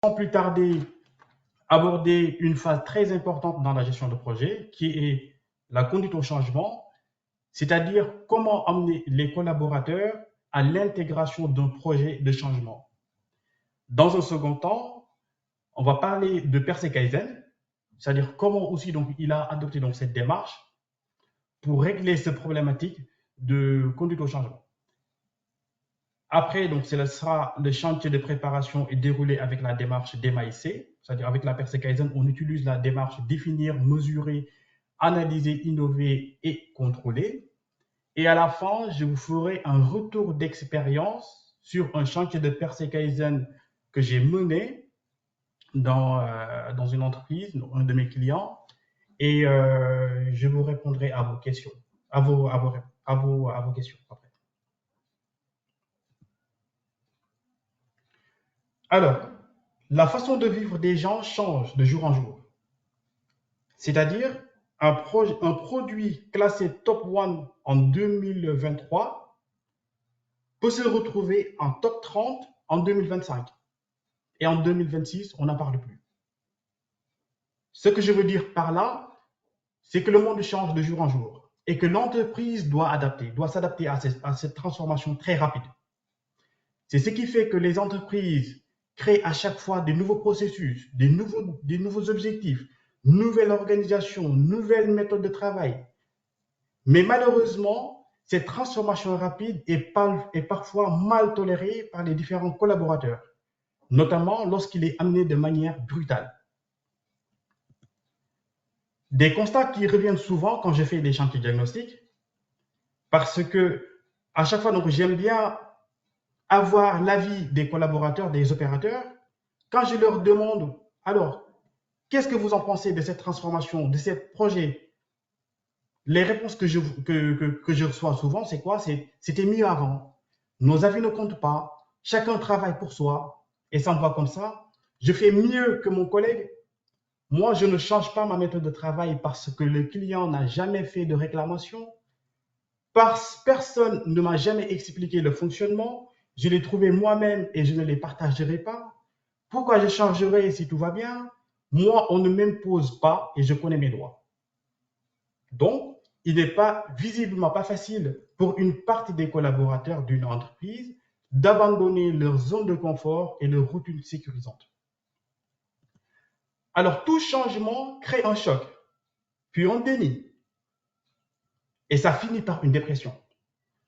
sans plus tarder aborder une phase très importante dans la gestion de projet, qui est la conduite au changement, c'est-à-dire comment amener les collaborateurs à l'intégration d'un projet de changement. Dans un second temps, on va parler de Persei Kaizen, c'est-à-dire comment aussi donc, il a adopté donc, cette démarche pour régler cette problématique de conduite au changement. Après, donc, ce sera le chantier de préparation et déroulé avec la démarche DMAIC, c'est-à-dire avec la Persei Kaizen, on utilise la démarche définir, mesurer, analyser, innover et contrôler. Et à la fin, je vous ferai un retour d'expérience sur un chantier de Persei Kaizen que j'ai mené dans une entreprise, un de mes clients, et je vous répondrai à vos questions, à vos questions après. Alors, la façon de vivre des gens change de jour en jour. C'est-à-dire, un produit classé top 1 en 2023 peut se retrouver en top 30 en 2025. Et en 2026, on n'en parle plus. Ce que je veux dire par là, c'est que le monde change de jour en jour et que l'entreprise doit s'adapter à cette transformation très rapide. C'est ce qui fait que les entreprises créent à chaque fois des nouveaux processus, des nouveaux objectifs, nouvelles organisations, nouvelles méthodes de travail. Mais malheureusement, cette transformation rapide est parfois mal tolérée par les différents collaborateurs, notamment lorsqu'il est amené de manière brutale. Des constats qui reviennent souvent quand je fais des chantiers diagnostiques, parce que à chaque fois, donc, j'aime bien avoir l'avis des collaborateurs, des opérateurs. Quand je leur demande, alors, qu'est-ce que vous en pensez de cette transformation, de ce projet? Les réponses que je reçois souvent, c'est quoi? C'était mieux avant. Nos avis ne comptent pas. Chacun travaille pour soi. Et ça me va comme ça. Je fais mieux que mon collègue. Moi, je ne change pas ma méthode de travail parce que le client n'a jamais fait de réclamation. Personne ne m'a jamais expliqué le fonctionnement. Je l'ai trouvé moi-même et je ne les partagerai pas. Pourquoi je changerais si tout va bien? Moi, on ne m'impose pas et je connais mes droits. Donc, il n'est pas visiblement pas facile pour une partie des collaborateurs d'une entreprise d'abandonner leur zone de confort et leur routine sécurisante. Alors, tout changement crée un choc, puis un déni, et ça finit par une dépression.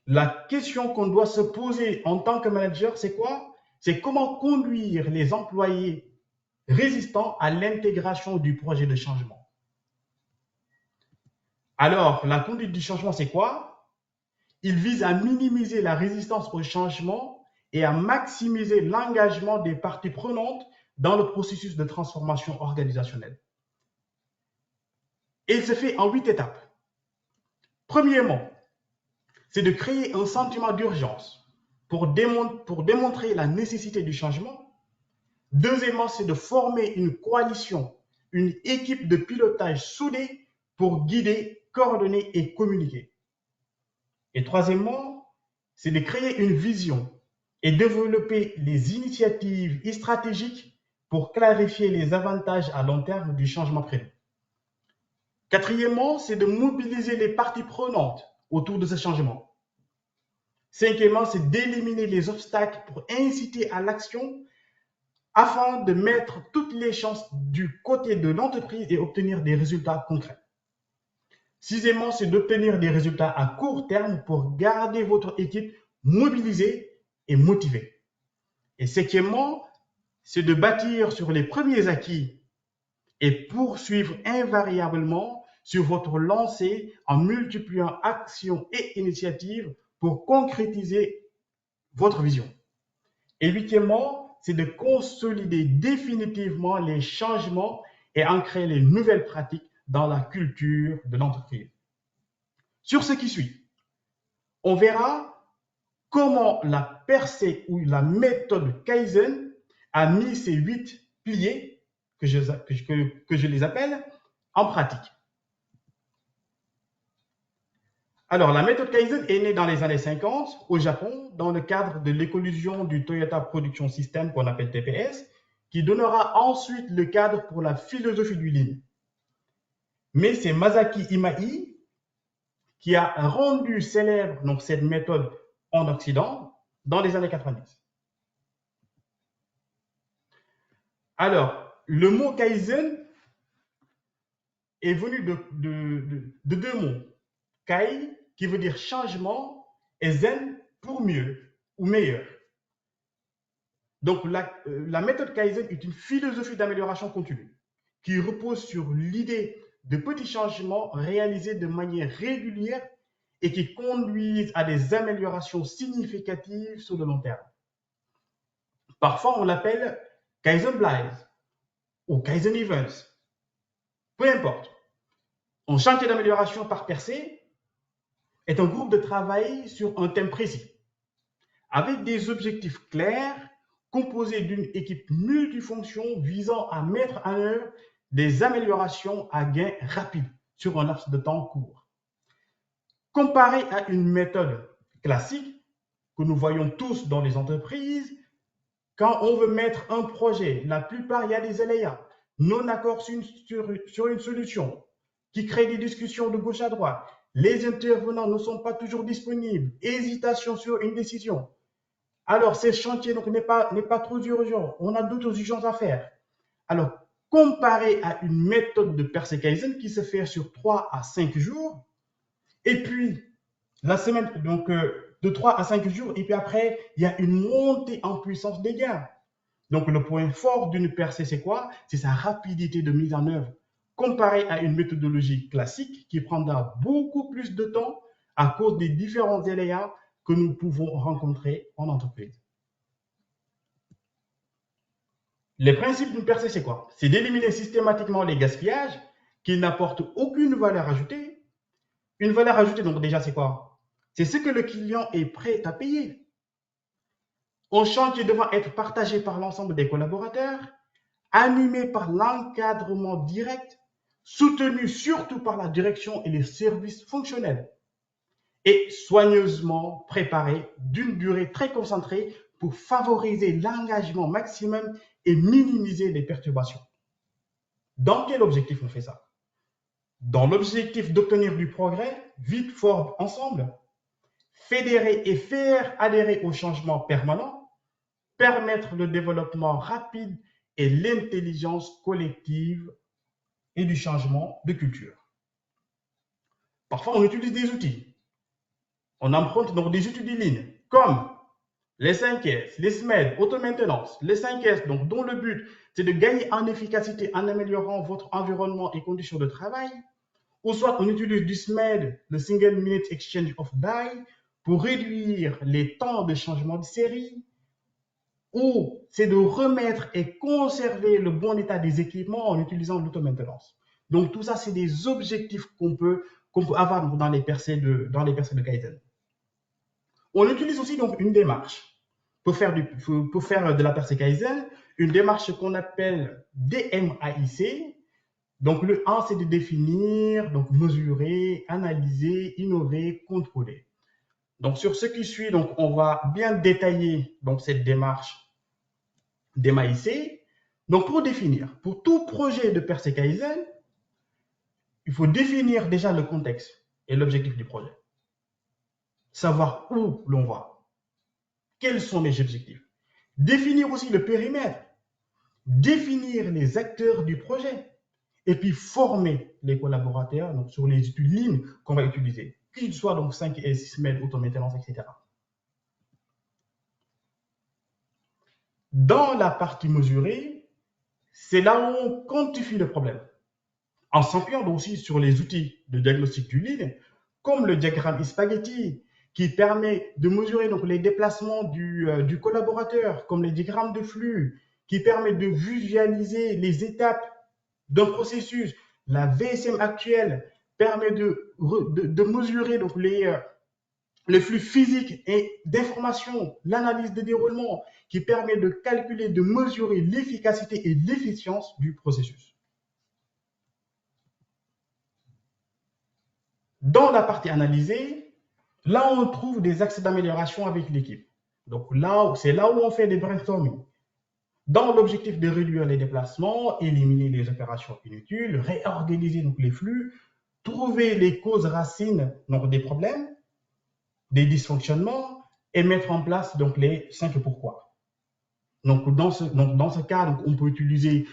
La question qu'on doit se poser en tant que manager, c'est quoi? C'est comment conduire les employés résistants à l'intégration du projet de changement. Alors, la conduite du changement, c'est quoi? Il vise à minimiser la résistance au changement et à maximiser l'engagement des parties prenantes dans le processus de transformation organisationnelle. Et il se fait en 8 étapes. Premièrement, c'est de créer un sentiment d'urgence pour démontrer la nécessité du changement. Deuxièmement, c'est de former une coalition, une équipe de pilotage soudée pour guider, coordonner et communiquer. Et troisièmement, c'est de créer une vision et développer les initiatives stratégiques pour clarifier les avantages à long terme du changement prévu. Quatrièmement, c'est de mobiliser les parties prenantes autour de ce changement. Cinquièmement, c'est d'éliminer les obstacles pour inciter à l'action afin de mettre toutes les chances du côté de l'entreprise et obtenir des résultats concrets. Sixièmement, c'est d'obtenir des résultats à court terme pour garder votre équipe mobilisée et motivée. Et septièmement, c'est de bâtir sur les premiers acquis et poursuivre invariablement sur votre lancée en multipliant actions et initiatives pour concrétiser votre vision. Et huitièmement, c'est de consolider définitivement les changements et ancrer les nouvelles pratiques dans la culture de l'entreprise. Sur ce qui suit, on verra comment la Persei ou la méthode Kaizen a mis ces 8 piliers, que je les appelle, en pratique. Alors, la méthode Kaizen est née dans les années 50 au Japon dans le cadre de l'éclosion du Toyota Production System qu'on appelle TPS, qui donnera ensuite le cadre pour la philosophie du Lean. Mais c'est Masaki Imai qui a rendu célèbre donc, cette méthode en Occident dans les années 90. Alors, le mot Kaizen est venu de deux mots. Kai, qui veut dire changement, et Zen pour mieux ou meilleur. Donc, la méthode Kaizen est une philosophie d'amélioration continue qui repose sur l'idée de petits changements réalisés de manière régulière et qui conduisent à des améliorations significatives sur le long terme. Parfois, on l'appelle Kaizen Blitz ou Kaizen Events. Peu importe. Un chantier d'amélioration par percée est un groupe de travail sur un thème précis, avec des objectifs clairs, composés d'une équipe multifonction visant à mettre en œuvre des améliorations à gain rapide sur un laps de temps court. Comparé à une méthode classique que nous voyons tous dans les entreprises, quand on veut mettre un projet, la plupart, il y a des aléas, non-accords sur une solution, qui crée des discussions de gauche à droite. Les intervenants ne sont pas toujours disponibles, hésitation sur une décision. Alors, ce chantier n'est pas trop urgent, on a d'autres urgences à faire. Alors, comparé à une méthode de percée Kaizen qui se fait sur 3 à 5 jours, et puis la semaine, donc de 3 à 5 jours, et puis après, il y a une montée en puissance des gains. Donc, le point fort d'une percée, c'est quoi? C'est sa rapidité de mise en œuvre, comparé à une méthodologie classique qui prendra beaucoup plus de temps à cause des différents aléas que nous pouvons rencontrer en entreprise. Les principes d'une percée, c'est quoi? C'est d'éliminer systématiquement les gaspillages qui n'apportent aucune valeur ajoutée. Une valeur ajoutée, donc déjà, c'est quoi? C'est ce que le client est prêt à payer. Un chantier devant être partagé par l'ensemble des collaborateurs, animé par l'encadrement direct, soutenu surtout par la direction et les services fonctionnels, et soigneusement préparé d'une durée très concentrée pour favoriser l'engagement maximum et minimiser les perturbations. Dans quel objectif on fait ça? Dans l'objectif d'obtenir du progrès, vite, fort, ensemble, fédérer et faire adhérer au changement permanent, permettre le développement rapide et l'intelligence collective et du changement de culture. Parfois, on utilise des outils. On emprunte donc des outils de ligne, comme les 5S, les SMED, auto-maintenance, les 5S, donc, dont le but, c'est de gagner en efficacité en améliorant votre environnement et conditions de travail. Ou soit on utilise du SMED, le Single Minute Exchange of Die, pour réduire les temps de changement de série. Ou c'est de remettre et conserver le bon état des équipements en utilisant l'auto-maintenance. Donc tout ça, c'est des objectifs qu'on peut avoir dans les percées de Kaizen. On utilise aussi donc une démarche pour faire de la percée Kaizen, une démarche qu'on appelle DMAIC. Donc le 1, c'est de définir, donc mesurer, analyser, innover, contrôler. Donc sur ce qui suit, donc on va bien détailler donc cette démarche DMAIC. Donc pour définir, pour tout projet de percée Kaizen, il faut définir déjà le contexte et l'objectif du projet. Savoir où l'on va. Quels sont les objectifs? Définir aussi le périmètre. Définir les acteurs du projet. Et puis former les collaborateurs donc, sur les lignes qu'on va utiliser, qu'ils soient donc 5S, SMED, auto-maintenance, etc. Dans la partie mesurée, c'est là où on quantifie le problème, en s'appuyant aussi sur les outils de diagnostic du lead, comme le diagramme Spaghetti, qui permet de mesurer donc, les déplacements du collaborateur, comme les diagrammes de flux, qui permet de visualiser les étapes d'un processus. La VSM actuelle permet de mesurer donc, les flux physiques et d'informations, l'analyse de déroulement, qui permet de calculer, de mesurer l'efficacité et l'efficience du processus. Dans la partie analysée, là, on trouve des axes d'amélioration avec l'équipe. Donc là, c'est là où on fait des brainstorming. dans l'objectif de réduire les déplacements, éliminer les opérations inutiles, réorganiser donc les flux, trouver les causes racines donc des problèmes, des dysfonctionnements et mettre en place donc les 5 pourquoi. Donc dans ce cas, donc, on peut utiliser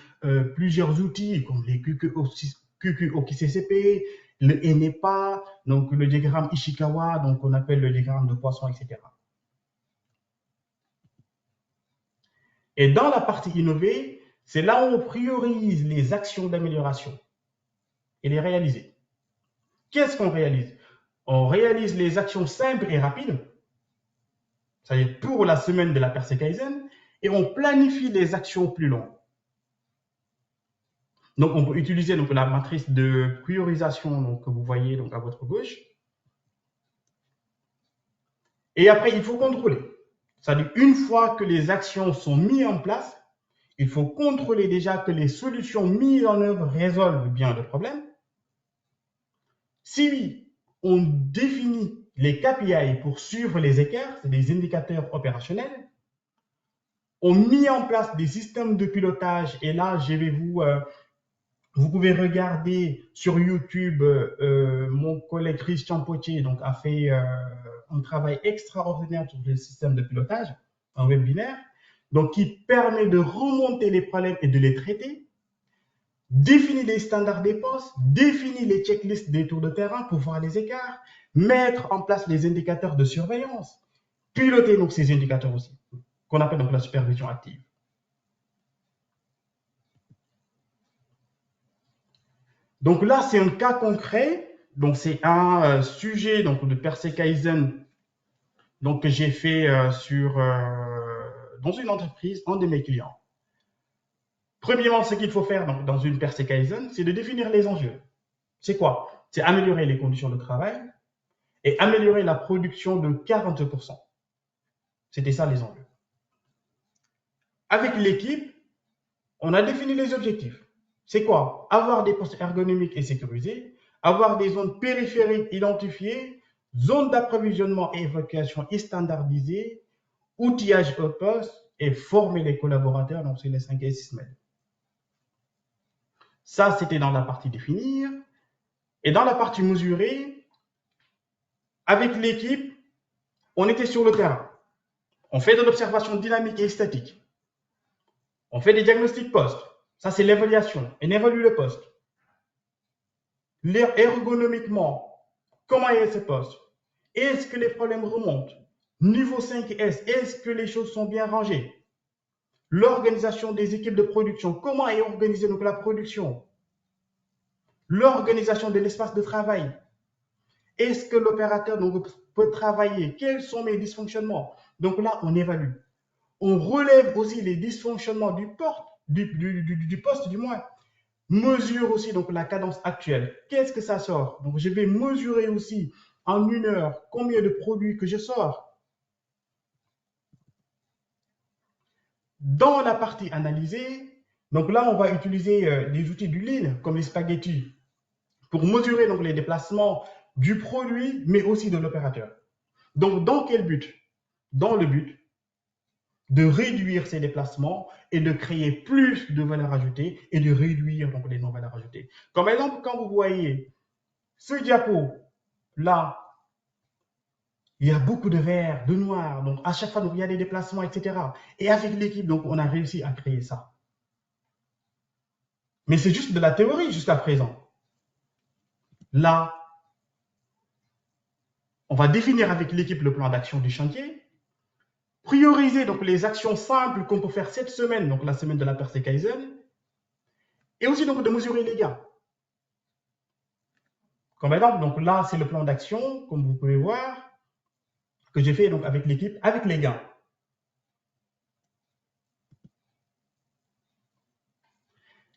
plusieurs outils comme les QQOKCCP, le ENEPA, donc le diagramme Ishikawa, donc on appelle le diagramme de poisson, etc. Et dans la partie innovée, c'est là où on priorise les actions d'amélioration et les réaliser. Qu'est-ce qu'on réalise? On réalise les actions simples et rapides, c'est-à-dire pour la semaine de la Persei Kaizen, et on planifie les actions plus longues. Donc, on peut utiliser donc, la matrice de priorisation donc, que vous voyez donc, à votre gauche. Et après, il faut contrôler. C'est-à-dire, une fois que les actions sont mises en place, il faut contrôler déjà que les solutions mises en œuvre résolvent bien le problème. Si oui, on définit les KPI pour suivre les écarts, c'est des indicateurs opérationnels. On met en place des systèmes de pilotage et là, je vais vous pouvez regarder sur YouTube, mon collègue Christian Potier donc, a fait un travail extraordinaire sur le système de pilotage, un webinaire, donc qui permet de remonter les problèmes et de les traiter, définir les standards des postes, définir les checklists des tours de terrain pour voir les écarts, mettre en place les indicateurs de surveillance, piloter donc ces indicateurs aussi, qu'on appelle donc la supervision active. Donc là, c'est un cas concret. Donc c'est un sujet donc, de Persei Kaizen donc, que j'ai fait dans une entreprise, un de mes clients. Premièrement, ce qu'il faut faire donc, dans une Persei Kaizen, c'est de définir les enjeux. C'est quoi? C'est améliorer les conditions de travail et améliorer la production de 40%. C'était ça les enjeux. Avec l'équipe, on a défini les objectifs. C'est quoi? Avoir des postes ergonomiques et sécurisés, avoir des zones périphériques identifiées, zones d'approvisionnement et évacuation standardisées, outillage au poste et former les collaborateurs, donc c'est les 5 et 6 semaines. Ça, c'était dans la partie définir. Et dans la partie mesurer, avec l'équipe, on était sur le terrain. On fait de l'observation dynamique et statique. On fait des diagnostics post. Ça, c'est l'évaluation. On évalue le poste. Ergonomiquement, comment est ce poste? Est-ce que les problèmes remontent? Niveau 5S, est-ce que les choses sont bien rangées? L'organisation des équipes de production, comment est organisée donc la production? L'organisation de l'espace de travail. Est-ce que l'opérateur peut travailler? Quels sont mes dysfonctionnements? Donc là, on évalue. On relève aussi les dysfonctionnements du poste, du moins. Mesure aussi donc la cadence actuelle. Qu'est-ce que ça sort? Donc je vais mesurer aussi en 1 heure combien de produits que je sors. Dans la partie analysée, donc là on va utiliser des outils du Lean comme les spaghettis pour mesurer donc les déplacements du produit mais aussi de l'opérateur. Donc dans quel but? Dans le but de réduire ces déplacements et de créer plus de valeur ajoutée et de réduire donc les non-valeurs ajoutées. Comme exemple, quand vous voyez ce diapo, là, il y a beaucoup de vert, de noir, donc à chaque fois, donc, il y a des déplacements, etc. Et avec l'équipe, donc, on a réussi à créer ça. Mais c'est juste de la théorie jusqu'à présent. Là, on va définir avec l'équipe le plan d'action du chantier, prioriser donc les actions simples qu'on peut faire cette semaine, donc la semaine de la Persei Kaizen, et aussi donc de mesurer les gains. Comme exemple, donc là, c'est le plan d'action, comme vous pouvez voir, que j'ai fait donc avec l'équipe, avec les gains.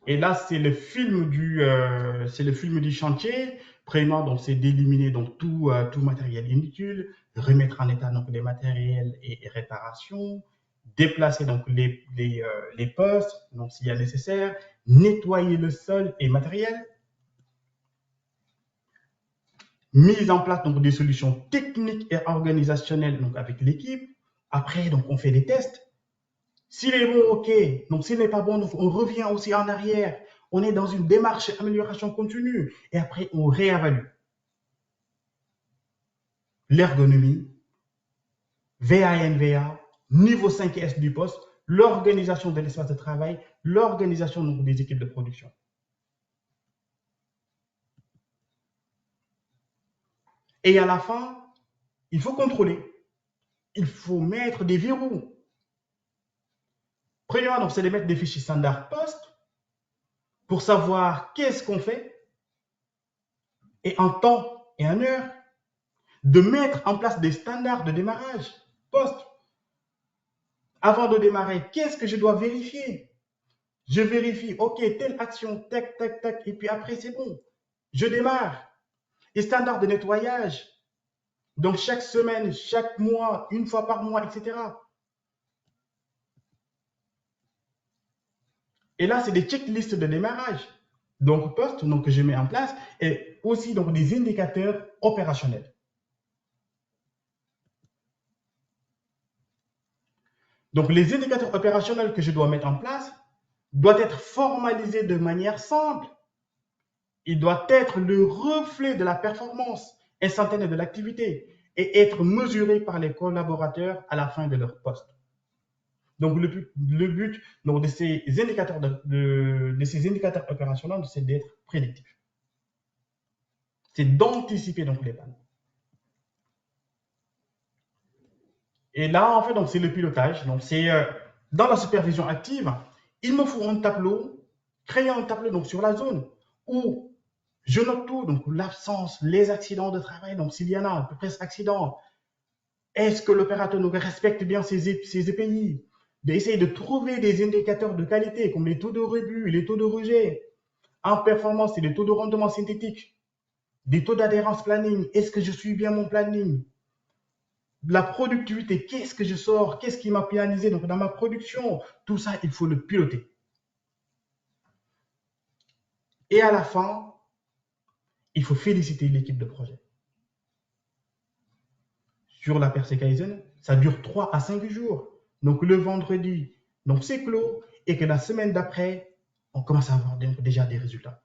Et là, c'est le film du chantier. Premièrement, donc c'est d'éliminer donc tout matériel inutile, remettre en état donc les matériels et réparations, déplacer donc les postes, donc s'il y a nécessaire, nettoyer le sol et matériel, mise en place donc des solutions techniques et organisationnelles donc avec l'équipe. Après, donc on fait des tests. S'il est bon, ok. Donc, s'il n'est pas bon, donc on revient aussi en arrière. On est dans une démarche d'amélioration continue. Et après, on réévalue. L'ergonomie, VA, niveau 5S du poste, l'organisation de l'espace de travail, l'organisation des équipes de production. Et à la fin, il faut contrôler. Il faut mettre des verrous. Premièrement, c'est de mettre des fichiers standards poste pour savoir qu'est-ce qu'on fait et en temps et en heure. De mettre en place des standards de démarrage poste. Avant de démarrer, qu'est-ce que je dois vérifier? Je vérifie, ok, telle action, tac, tac, tac, et puis après, c'est bon. Je démarre. Les standards de nettoyage. Donc, chaque semaine, chaque mois, une fois par mois, etc. Et là, c'est des checklists de démarrage. Donc, poste donc, que je mets en place et aussi donc, des indicateurs opérationnels. Donc, les indicateurs opérationnels que je dois mettre en place doivent être formalisés de manière simple. Il doit être le reflet de la performance instantanée de l'activité et être mesuré par les collaborateurs à la fin de leur poste. Donc, le but donc, de ces indicateurs opérationnels, c'est d'être prédictif. C'est d'anticiper donc les pannes. Et là, en fait, donc c'est le pilotage. Donc, c'est dans la supervision active, il me faut un tableau, créer un tableau donc sur la zone où je note tout, donc l'absence, les accidents de travail, donc s'il y en a, à peu près accidents, est-ce que l'opérateur nous respecte bien ses EPI, d'essayer de trouver des indicateurs de qualité comme les taux de rebut, les taux de rejet, en performance et les taux de rendement synthétique, des taux d'adhérence planning, est-ce que je suis bien mon planning, la productivité, qu'est-ce que je sors, qu'est-ce qui m'a pénalisé donc dans ma production, tout ça, il faut le piloter. Et à la fin, il faut féliciter l'équipe de projet. Sur la Percé Kaizen, ça dure 3 à 5 jours. Donc le vendredi, donc c'est clos, et que la semaine d'après, on commence à avoir déjà des résultats.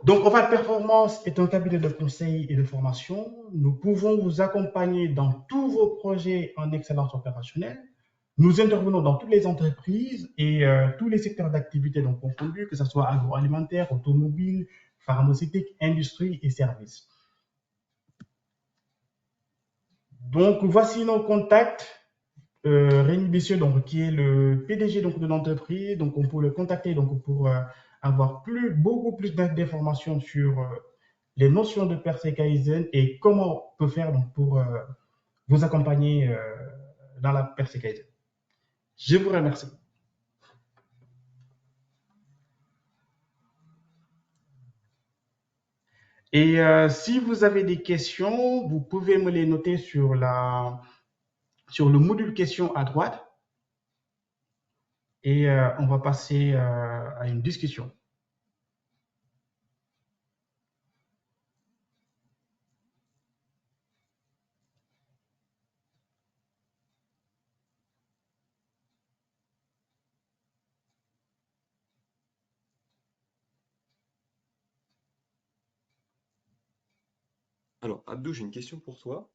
Donc, Oval Performance est un cabinet de conseil et de formation. Nous pouvons vous accompagner dans tous vos projets en excellence opérationnelle. Nous intervenons dans toutes les entreprises et tous les secteurs d'activité donc confondus, que ce soit agroalimentaire, automobile, pharmaceutique, industrie et services. Donc, voici nos contacts. Rémi Bessieux, donc, qui est le PDG donc, de l'entreprise. Donc, on peut le contacter donc, pour avoir beaucoup plus d'informations sur les notions de Percé Kaizen et comment on peut faire donc, pour vous accompagner dans la Percé Kaizen. Je vous remercie. Et si vous avez des questions, vous pouvez me les noter sur le module questions à droite. Et on va passer à une discussion. Alors, Abdou, j'ai une question pour toi.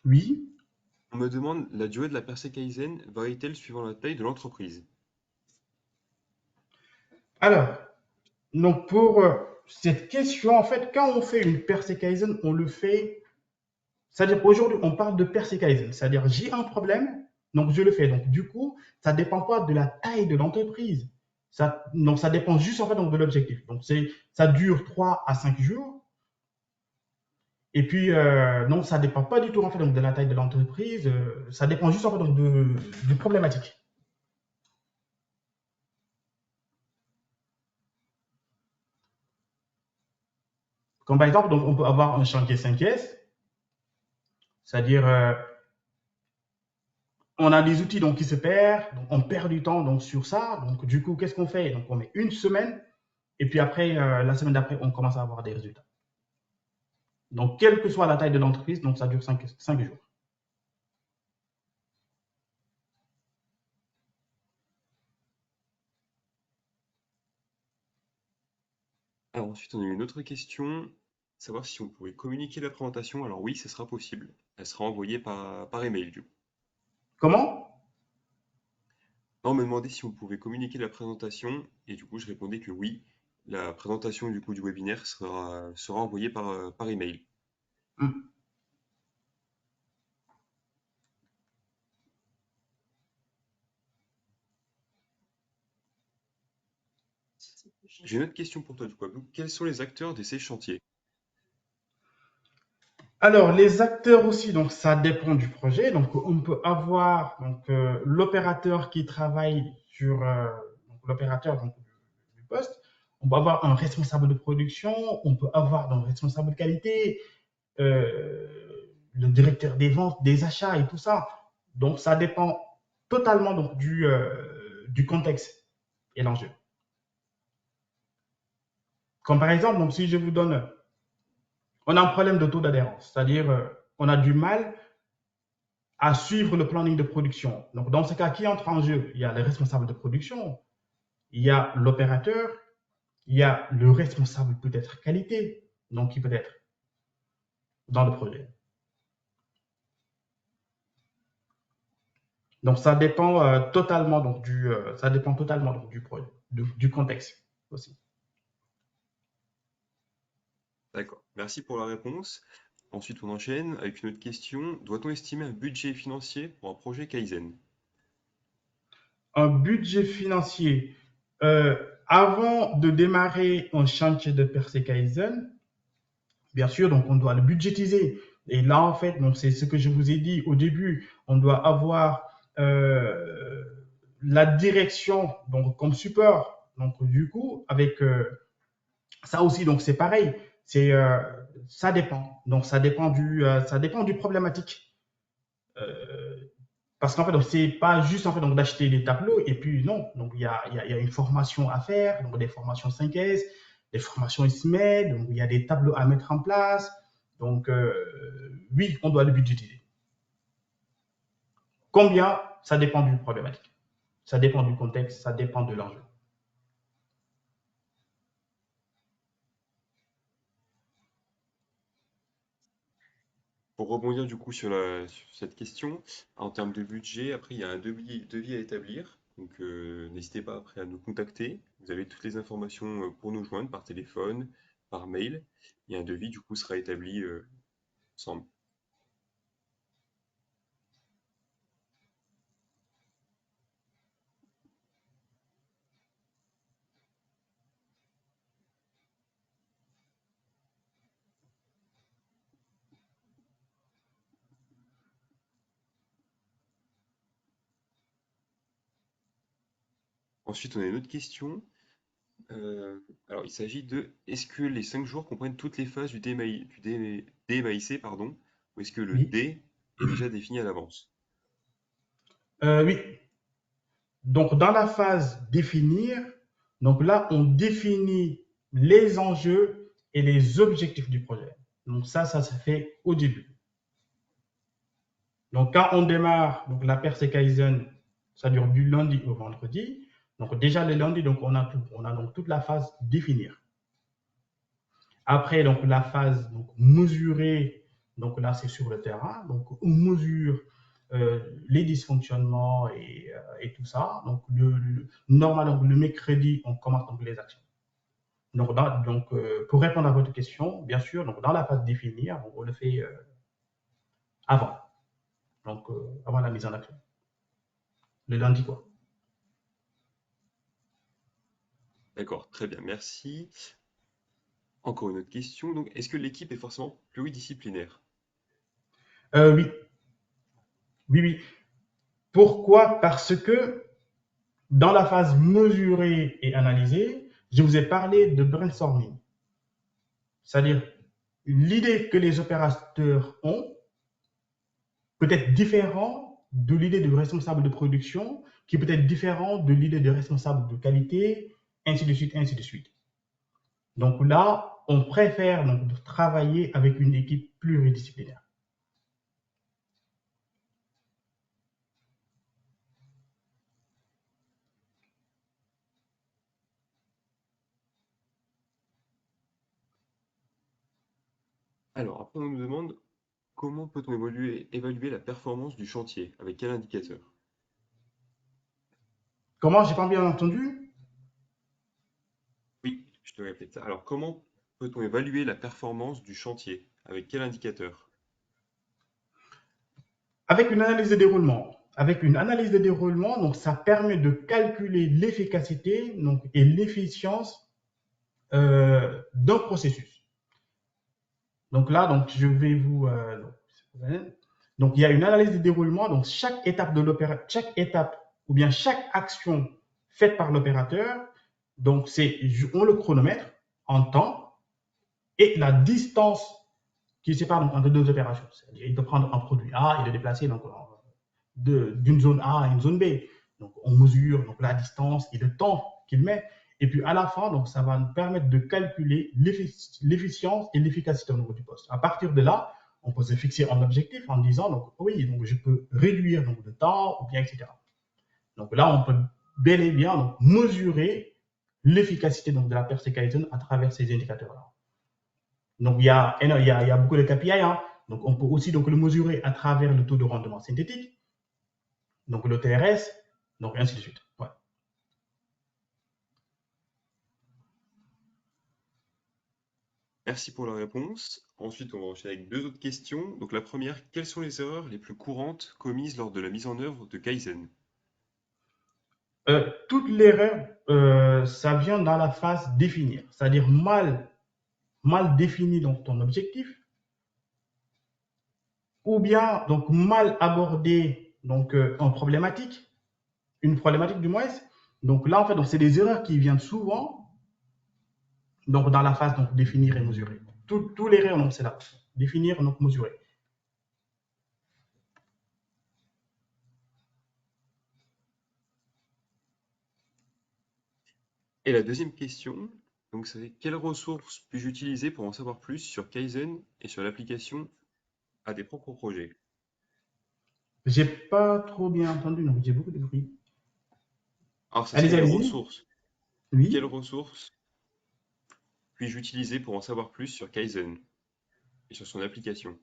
Oui. On me demande la durée de la Percé Kaizen varie-t-elle suivant la taille de l'entreprise? Alors, donc pour cette question, en fait, quand on fait une Percé Kaizen, on le fait. C'est-à-dire qu'aujourd'hui, on parle de Percé Kaizen. C'est-à-dire, j'ai un problème, donc je le fais. Donc, du coup, ça ne dépend pas de la taille de l'entreprise. Donc, ça dépend juste en fait donc, de l'objectif. Donc, ça dure 3 à 5 jours. Et puis, non, ça ne dépend pas du tout en fait donc, de la taille de l'entreprise. Ça dépend juste en fait donc, du problématique. Comme par exemple, donc, on peut avoir un chantier 5S, c'est-à-dire on a des outils donc, qui se perdent, donc on perd du temps donc, sur ça. Donc, du coup, qu'est-ce qu'on fait? Donc, on met une semaine, et puis après, la semaine d'après, on commence à avoir des résultats. Donc, quelle que soit la taille de l'entreprise, donc ça dure 5 jours. Alors ensuite, on a une autre question, savoir si on pouvait communiquer la présentation. Alors oui, ce sera possible. Elle sera envoyée par email du coup. Comment? On m'a demandé si on pouvait communiquer la présentation et du coup je répondais que oui, la présentation du coup du webinaire sera envoyée par email. Hmm. J'ai une autre question pour toi du coup, Abdou. Quels sont les acteurs de ces chantiers? Alors, les acteurs aussi, donc ça dépend du projet. Donc, on peut avoir l'opérateur qui travaille sur l'opérateur du poste. On peut avoir un responsable de production, on peut avoir un responsable de qualité, euh, le directeur des ventes, des achats et tout ça. Donc, ça dépend totalement du contexte et l'enjeu. Comme par exemple, donc, si je vous donne, on a un problème de taux d'adhérence, c'est-à-dire on a du mal à suivre le planning de production. Donc, dans ce cas, qui entre en jeu? Il y a le responsable de production, il y a l'opérateur, il y a le responsable peut-être qualité, donc qui peut être dans le projet. Donc, ça dépend totalement ça dépend totalement du projet, du contexte aussi. D'accord, merci pour la réponse. Ensuite, on enchaîne avec une autre question. Doit-on estimer un budget financier pour un projet Kaizen? Un budget financier. Euh, Avant de démarrer un chantier de Perse Kaizen, bien sûr, donc on doit le budgétiser. Et là, en fait, donc c'est ce que je vous ai dit au début. On doit avoir la direction donc comme support. Donc du coup, avec ça aussi, donc c'est pareil. C'est ça dépend. Donc ça dépend du problématique. Euh, Parce qu'en fait, donc c'est pas juste en fait donc d'acheter des tableaux et puis non. Donc il y a une formation à faire, donc des formations 5S, des formations ISMED, donc il y a des tableaux à mettre en place. Donc oui, on doit le budgétiser. Combien? Ça dépend du problématique, ça dépend du contexte, ça dépend de l'enjeu. Pour rebondir du coup sur cette question, en termes de budget, après il y a un devis à établir. Donc n'hésitez pas après à nous contacter. Vous avez toutes les informations pour nous joindre par téléphone, par mail. Et un devis du coup sera établi ensemble. Ensuite, on a une autre question. Alors, il s'agit de est-ce que les 5 jours comprennent toutes les phases du DMAIC, pardon, ou est-ce que le Oui, D est déjà défini à l'avance? oui. Donc dans la phase définir, donc là on définit les enjeux et les objectifs du projet. Donc ça se fait au début. Donc, quand on démarre donc la percée Kaizen, ça dure du lundi au vendredi. Donc, déjà le lundi, donc on a tout. On a donc toute la phase définir. Après, donc la phase donc, mesurer, donc là c'est sur le terrain. Donc, on mesure les dysfonctionnements et tout ça. Donc, normalement, le mercredi, on commence donc les actions. Pour répondre à votre question, bien sûr, donc dans la phase définir, on le fait avant, avant la mise en action, le lundi quoi. D'accord, très bien, merci. Encore une autre question. Donc, est-ce que l'équipe est forcément pluridisciplinaire? Oui, oui, oui. Pourquoi? Parce que dans la phase mesurée et analysée, je vous ai parlé de brainstorming. C'est-à-dire, l'idée que les opérateurs ont peut être différente de l'idée du responsable de production, qui peut être différente de l'idée du responsable de qualité, ainsi de suite, ainsi de suite. Donc là, on préfère donc travailler avec une équipe pluridisciplinaire. Alors, après, on nous demande comment peut-on évaluer la performance du chantier? Avec quel indicateur? Comment? J'ai pas bien entendu. Oui, je te répète ça. Alors, comment peut-on évaluer la performance du chantier? Avec quel indicateur? Avec une analyse de déroulement. Avec une analyse de déroulement, donc ça permet de calculer l'efficacité donc, et l'efficience d'un processus. Donc là, donc, je vais vous. Donc, il y a une analyse de déroulement. Donc, chaque étape ou bien chaque action faite par l'opérateur, donc, on le chronomètre en temps et la distance qui sépare donc, entre deux opérations. C'est-à-dire, il peut prendre un produit A et le déplacer donc, d'une zone A à une zone B. Donc, on mesure donc, la distance et le temps qu'il met. Et puis, à la fin, donc, ça va nous permettre de calculer l'efficience et l'efficacité au niveau du poste. À partir de là, on peut se fixer un objectif en disant, donc, oui, donc, je peux réduire donc, le temps, ou bien, etc. Donc là, on peut bel et bien donc, mesurer l'efficacité donc, de la percée Kaizen à travers ces indicateurs-là. Donc, il y a beaucoup de KPI. Hein. Donc, on peut aussi donc, le mesurer à travers le taux de rendement synthétique, donc le TRS, donc ainsi de suite. Ouais. Merci pour la réponse. Ensuite, on va enchaîner avec deux autres questions. Donc la première, quelles sont les erreurs les plus courantes commises lors de la mise en œuvre de Kaizen? Toute l'erreur, ça vient dans la phase définir, c'est-à-dire mal définir donc, ton objectif, ou bien donc mal aborder donc, une problématique du moins. Donc là, en fait, donc, c'est des erreurs qui viennent souvent donc, dans la phase donc, définir et mesurer. Tous les erreurs, c'est là. Définir, donc mesurer. Et la deuxième question, donc c'est quelles ressources puis-je utiliser pour en savoir plus sur Kaizen et sur l'application à des propres projets? J'ai pas trop bien entendu, donc j'ai beaucoup de bruit. Alors, ça serait Allez-y, les allez-y. ressources. Quelles Oui. ressources puis-je utiliser pour en savoir plus sur Kaizen et sur son application?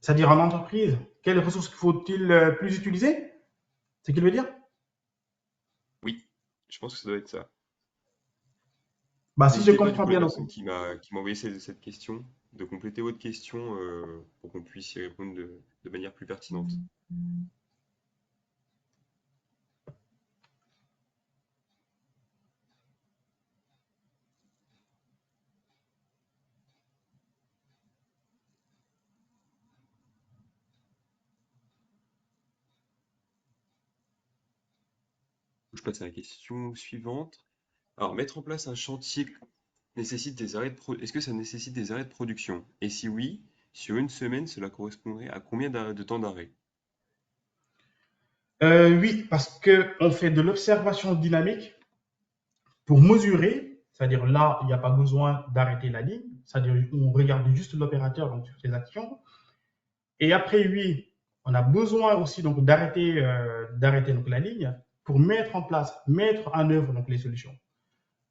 C'est-à-dire en entreprise, quelles ressources faut-il plus utiliser? C'est ce qu'il veut dire? Oui, je pense que ça doit être ça. Bah, si je N'hésitez pas, du comprends coup, la bien, donc, personne qui m'a envoyé cette question, de compléter votre question pour qu'on puisse y répondre de manière plus pertinente. Je passe à la question suivante. Alors, mettre en place un chantier nécessite des arrêts de est-ce que ça nécessite des arrêts de production? Et si oui, sur une semaine, cela correspondrait à combien de temps d'arrêt? oui, parce qu'on fait de l'observation dynamique pour mesurer, c'est-à-dire là, il n'y a pas besoin d'arrêter la ligne, c'est-à-dire on regarde juste l'opérateur donc, sur ses actions. Et après, oui, on a besoin aussi donc d'arrêter donc la ligne pour mettre en œuvre donc les solutions.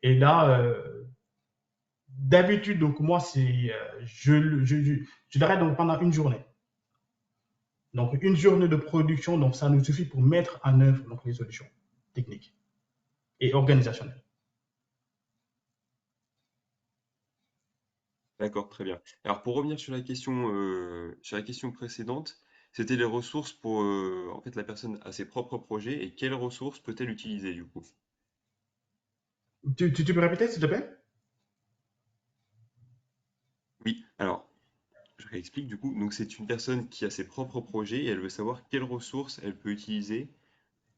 Et là, d'habitude, donc moi, je l'arrête donc pendant une journée. Donc une journée de production, donc ça nous suffit pour mettre en œuvre donc les solutions techniques et organisationnelles. D'accord, très bien. Alors, pour revenir sur la question précédente, c'était les ressources pour, en fait, la personne a ses propres projets et quelles ressources peut-elle utiliser du coup? Tu peux répéter, s'il te plaît? Oui, alors, je réexplique du coup. Donc, c'est une personne qui a ses propres projets et elle veut savoir quelles ressources elle peut utiliser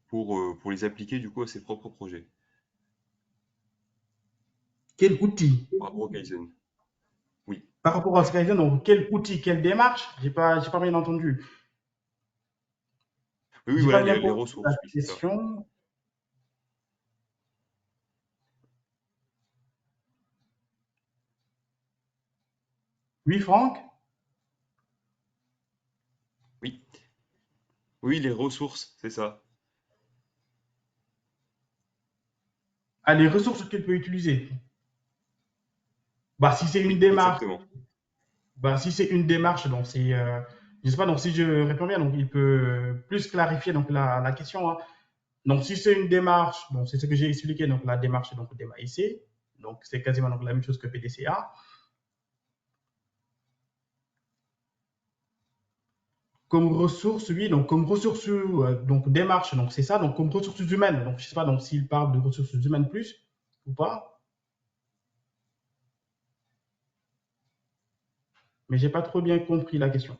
pour les appliquer du coup à ses propres projets Quel outil? par rapport au Kaizen. Oui, Par rapport à ce qu'il donc quel outil, quelle démarche? J'ai pas bien entendu. oui, oui, J'ai pas voilà, bien les compris la ressources, oui, c'est ça. question. Oui, Franck? Oui, oui, les ressources, c'est ça. Ah, les ressources qu'il peut utiliser. Bah, si c'est une Oui, démarche, exactement. bah, si c'est une démarche, donc c'est, je sais pas, donc si je réponds bien, donc il peut plus clarifier donc la question, hein. Donc, si c'est une démarche, donc c'est ce que j'ai expliqué, donc la démarche donc d'MAIC, donc c'est quasiment donc la même chose que PDCA. Comme ressources, oui, donc comme ressources, donc démarche, donc c'est ça, donc comme ressources humaines, donc je sais pas donc s'il parle de ressources humaines plus ou pas, mais j'ai pas trop bien compris la question.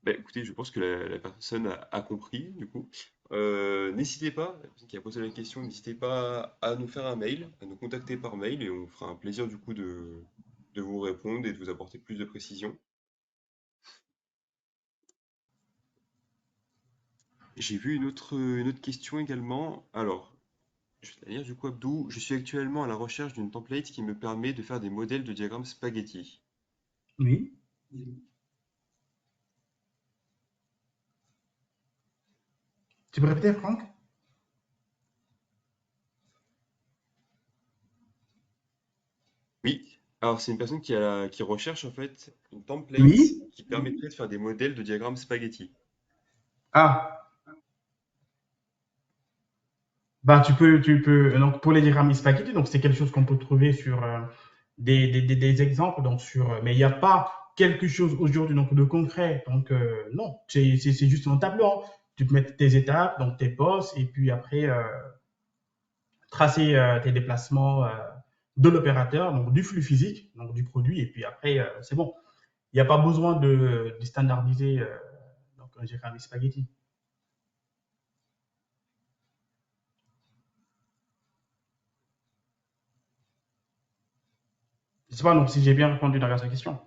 Bah, écoutez, je pense que la personne a compris, du coup. N'hésitez pas, la personne qui a posé la question, n'hésitez pas à nous faire un mail, à nous contacter par mail, et on fera un plaisir, du coup, de vous répondre et de vous apporter plus de précision. J'ai vu une autre question également. Alors, je vais te la lire, du coup, Abdou. Je suis actuellement à la recherche d'une template qui me permet de faire des modèles de diagrammes spaghetti. Oui. Tu peux répéter, Franck? Oui, alors c'est une personne qui recherche en fait une template Oui. qui permettrait de faire des modèles de diagrammes spaghetti. Ah, bah donc pour les diagrammes spaghetti, donc c'est quelque chose qu'on peut trouver sur des exemples, donc sur, mais il n'y a pas quelque chose aujourd'hui donc de concret, donc non, c'est juste un tableau, hein. Tu peux mettre tes étapes, donc tes postes, et puis après tracer tes déplacements de l'opérateur, donc du flux physique, donc du produit, et puis après c'est bon. Il n'y a pas besoin de standardiser donc un diagramme spaghetti. Je ne sais pas donc si j'ai bien répondu dans sa question.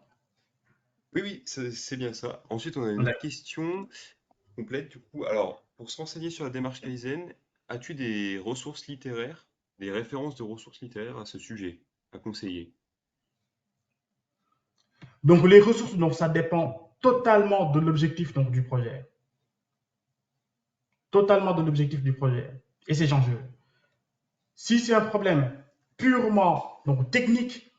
Oui, oui, c'est bien ça. Ensuite, on a une autre D'accord. question complète du coup. Alors, pour se renseigner sur la démarche Kaizen, as-tu des ressources littéraires, des références de ressources littéraires à ce sujet à conseiller? Donc les ressources, donc ça dépend totalement de l'objectif donc du projet, totalement de l'objectif du projet et ses enjeux. Si c'est un problème purement donc technique,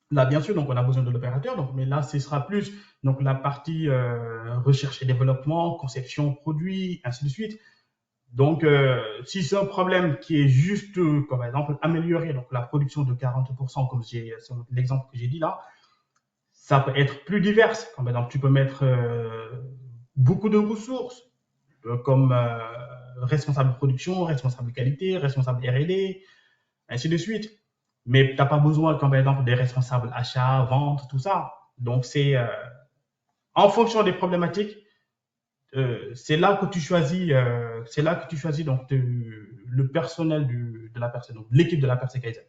là bien sûr donc on a besoin de l'opérateur, donc mais là ce sera plus donc la partie recherche et développement, conception produit, ainsi de suite. Donc si c'est un problème qui est juste comme par exemple améliorer donc la production de 40% comme j'ai l'exemple que j'ai dit là, ça peut être plus divers. Comme par exemple, tu peux mettre beaucoup de ressources, comme responsable de production, responsable de qualité, responsable R&D, ainsi de suite. Mais tu n'as pas besoin, comme par exemple, des responsables achat, vente, tout ça. Donc, c'est en fonction des problématiques, c'est là que tu choisis, donc le personnel de la personne, donc l'équipe de la personne Kaizen.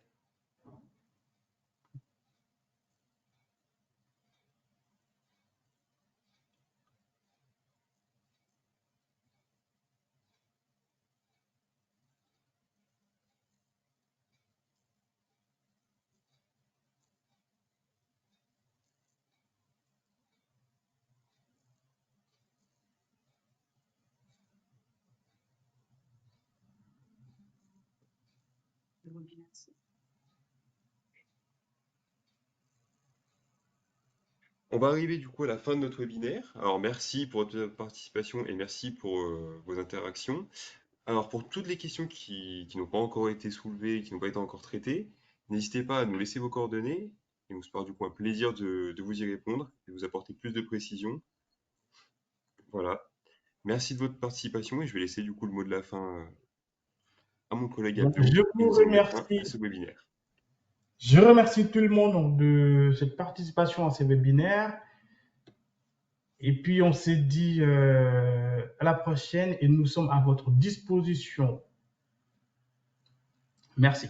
On va arriver du coup à la fin de notre webinaire. Alors merci pour votre participation et merci pour vos interactions. Alors pour toutes les questions qui n'ont pas encore été soulevées, qui n'ont pas été encore traitées, n'hésitez pas à nous laisser vos coordonnées et on se fera du coup un plaisir de vous y répondre et de vous apporter plus de précision. Voilà. Merci de votre participation et je vais laisser du coup le mot de la fin à mon collègue Donc, Abdo et nous allons mettre fin à ce webinaire. je remercie tout le monde donc, de cette participation à ces webinaires. Et puis, on s'est dit à la prochaine et nous sommes à votre disposition. Merci.